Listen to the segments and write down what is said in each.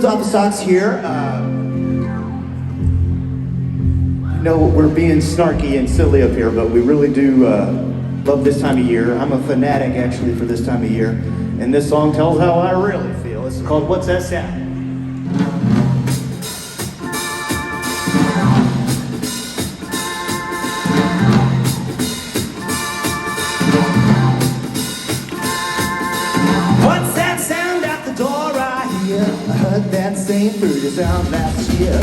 Off the socks here. We're being snarky and silly up here, but we really do love this time of year. I'm a fanatic actually for this time of year, and this song tells how I really feel. It's called "What's That Sound?" What's that sound at the door I hear? I heard that same fruity sound last year.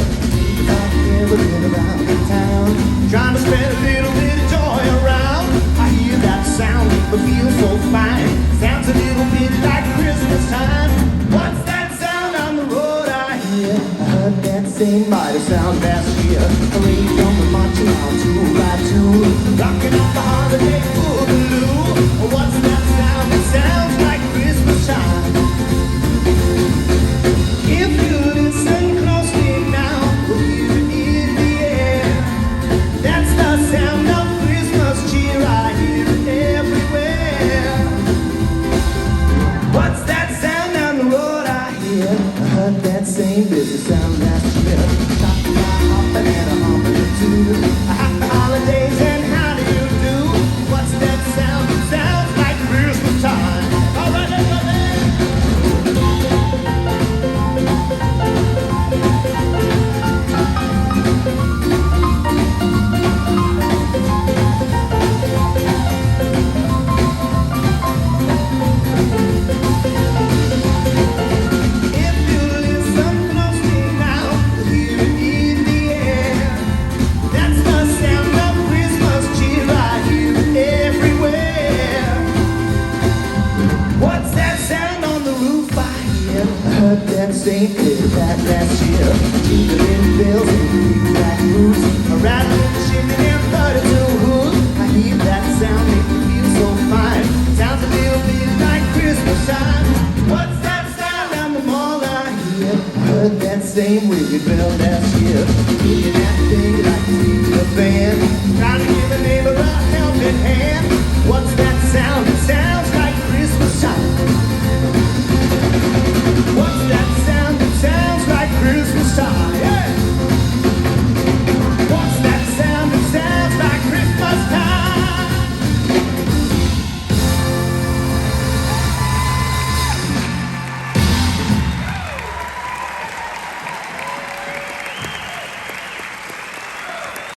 I've never been around the town, trying to spread a little bit of joy around. I hear that sound, but feel so fine. Sounds a little bit like Christmas time. What's that sound on the road I hear? I heard that same mighty sound last year. A rage on the marching on to ride to, rocking up the holiday boogaloo. What's that sound? It sounds like Christmas time. If you listen closely now, we'll hear it in the air. That's the sound of Christmas cheer. I hear it everywhere. What's that sound on the road I hear? I heard that same busy sound last year. Talking about hopping and a humping or two. Happy holidays and how do you do? What's that sound? It sounds like Christmas time. All right, everybody. That same clear back last year. Jingling bells and green black roots, a rattle in the chimney and thirty two hoods. I hear that sound, make me feel so fine. Sounds a little bit like Christmas time. What's that sound on the mall I hear? I heard that same ringing bell last year. Ringing that thing like a band, trying to give a neighbor a helping hand.